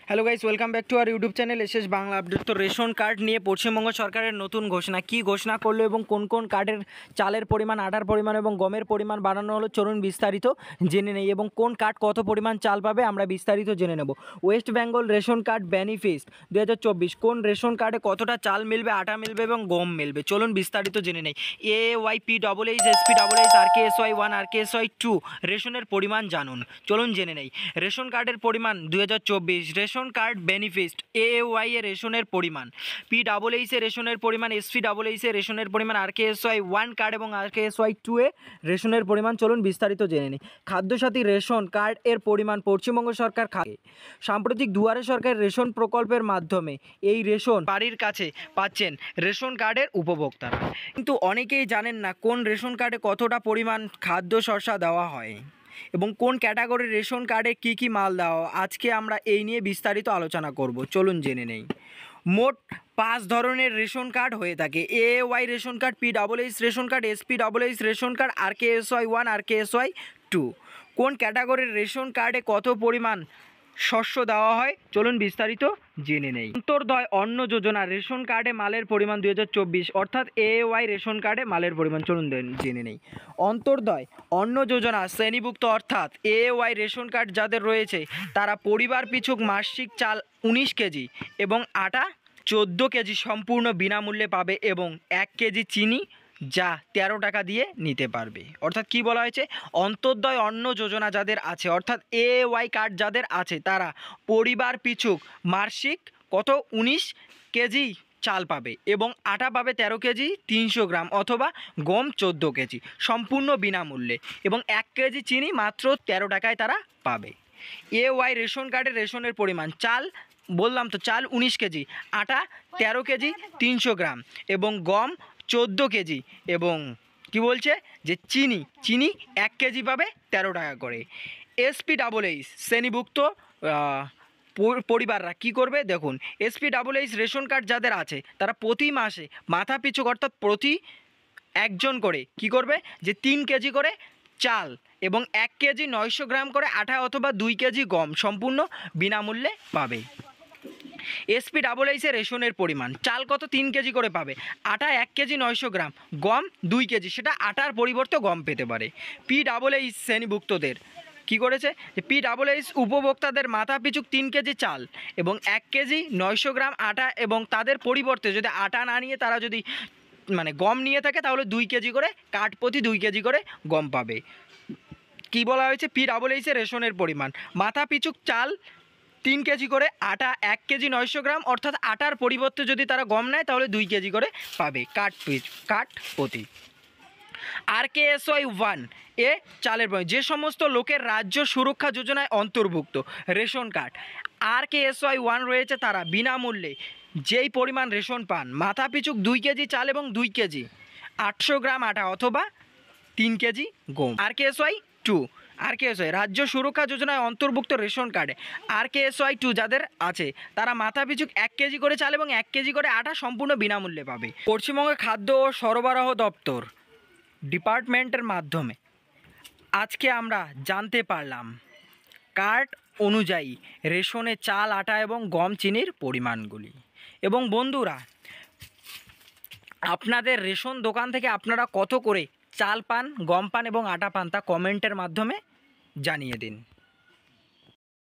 Hello guys, welcome back to our YouTube channel SS Bangla update. তো ration card নিয়ে পশ্চিমবঙ্গ সরকারের নতুন ঘোষণা, কি ঘোষণা করলো এবং কোন কোন কার্ডের চালের পরিমাণ, আটার পরিমাণ এবং গমের পরিমাণ বাড়ানো হলো, চলুন বিস্তারিত জেনে নেই। এবং কোন কার্ড কত পরিমাণ চাল পাবে আমরা বিস্তারিত জেনে নেব। West Bengal ration card benefit 2024, কোন রেশন কার্ডে কতটা চাল মিলবে, আটা মিলবে এবং গম মিলবে, চলুন বিস্তারিত জেনে নেই। AYPHH SPHH RKSY1 RKSY2 রেশনের পরিমাণ জানুন, চলুন জেনে নেই। রেশন কার্ডের পরিমাণ 2024, রেশন কার্ড বেনিফিট AAY এর রেশনের পরিমাণ, PHH এর রেশনের পরিমাণ, SPHH এর রেশনের পরিমাণ, RKSY1 কার্ড এবং RKSY2 এর রেশনের পরিমাণ, চলুন বিস্তারিত জেনে নিই। খাদ্যসাথী রেশন কার্ড এর পরিমাণ পশ্চিমবঙ্গ সরকার সাম্প্রতিক দুয়ারে সরকার রেশন প্রকল্পের মাধ্যমে এই রেশন বাড়ির কাছে পাচ্ছেন রেশন কার্ডের উপভোক্তারা। কিন্তু অনেকেই জানেন না কোন রেশন কার্ডে কতটা পরিমাণ খাদ্য শস্য দেওয়া হয় এবং কোন ক্যাটাগরির রেশন কার্ডে কী কী মাল দেওয়া। আজকে আমরা এই নিয়ে বিস্তারিত আলোচনা করব, চলুন জেনে নেই। মোট 5 ধরনের রেশন কার্ড হয়ে থাকে: AAY ration card, PHH ration card, SPHH ration card, RKSY1 RKSY2। কোন ক্যাটাগরির রেশন কার্ডে কত পরিমাণ শস্য দেওয়া হয়, চলুন বিস্তারিত জেনে নেই। অন্তর্দয় অন্ন যোজনা রেশন কার্ডে মালের পরিমাণ 2024, অর্থাৎ AAY রেশন কার্ডে মালের পরিমাণ, চলুন জেনে নেই। অন্তর্দয় অন্ন যোজনা শ্রেণীভুক্ত অর্থাৎ AAY রেশন কার্ড যাদের রয়েছে তারা পরিবার পিছু মাসিক চাল 19 কেজি এবং আটা 14 কেজি সম্পূর্ণ বিনামূল্যে পাবে এবং 1 কেজি চিনি যা 13 টাকা দিয়ে নিতে পারবে। অর্থাৎ কি বলা হয়েছে, অন্তর্দয় অন্ন যোজনা যাদের আছে অর্থাৎ AAY কার্ড যাদের আছে তারা পরিবার পিছু মাসিক কত 19 কেজি চাল পাবে এবং আটা পাবে 13 কেজি 300 গ্রাম অথবা গম 14 কেজি সম্পূর্ণ বিনামূল্যে এবং 1 কেজি চিনি মাত্র 13 টাকায় তারা পাবে। AAY রেশন কার্ডের রেশনের পরিমাণ, চাল বললাম তো, চাল 19 কেজি, আটা 13 কেজি 300 গ্রাম এবং গম 14 কেজি এবং কি বলছে যে চিনি 1 কেজি পাবে 13 টাকা করে। SPHH শ্রেণীভুক্ত পরিবাররা কি করবে দেখুন। SPHH রেশন কার্ড যাদের আছে তারা প্রতি মাসে মাথা পিছু অর্থাৎ প্রতি একজন করে কি করবে যে 3 কেজি করে চাল এবং 1 কেজি 900 গ্রাম করে আটা অথবা 2 কেজি গম সম্পূর্ণ বিনামূল্যে পাবে। SPHH এর রেশনের পরিমাণ, চাল কত 3 কেজি করে পাবে, আটা 1 কেজি 900 গ্রাম, গম 2 কেজি, সেটা আটার পরিবর্তে গম পেতে পারে। PHH শ্রেণীভুক্তদের কী করেছে যে PHH উপভোক্তাদের মাথা পিছু 3 কেজি চাল এবং 1 কেজি 900 গ্রাম আটা এবং তাদের পরিবর্তে যদি আটা না নিয়ে তারা যদি গম নিয়ে থাকে তাহলে 2 কেজি করে কার্ড প্রতি 2 কেজি করে গম পাবে। কি বলা হয়েছে, PHH এর রেশনের পরিমাণ মাথা পিছু চাল 3 কেজি করে, আটা 1 কেজি 900 গ্রাম অর্থাৎ আটার পরিবর্তে যদি তারা গম নেয় তাহলে 2 কেজি করে পাবে কার্ড প্রতি। RKSY1 এ চালের পরিমাণ, যে সমস্ত লোকের রাজ্য সুরক্ষা যোজনায় অন্তর্ভুক্ত রেশন কার্ড RKSY1 রয়েছে তারা বিনামূল্যে যেই পরিমাণ রেশন পান, মাথা পিছু 2 কেজি চাল এবং 2 কেজি 800 গ্রাম আটা অথবা 3 কেজি গম। RKSY2 রাজ্য সুরক্ষা যোজনায় অন্তর্ভুক্ত রেশন কার্ডে RKSY2 যাদের আছে তারা মাথা পিছু 1 কেজি করে চাল এবং 1 কেজি করে আটা সম্পূর্ণ বিনামূল্যে পাবে। পশ্চিমবঙ্গের খাদ্য ও সরবরাহ দপ্তর ডিপার্টমেন্টের মাধ্যমে আজকে আমরা জানতে পারলাম কার্ড অনুযায়ী রেশনে চাল, আটা এবং গম, চিনির পরিমাণগুলি। এবং বন্ধুরা, আপনাদের রেশন দোকান থেকে আপনারা কত করে চাল পান, গম পান এবং আটা পান তা কমেন্টের মাধ্যমে জানিয়ে দিন।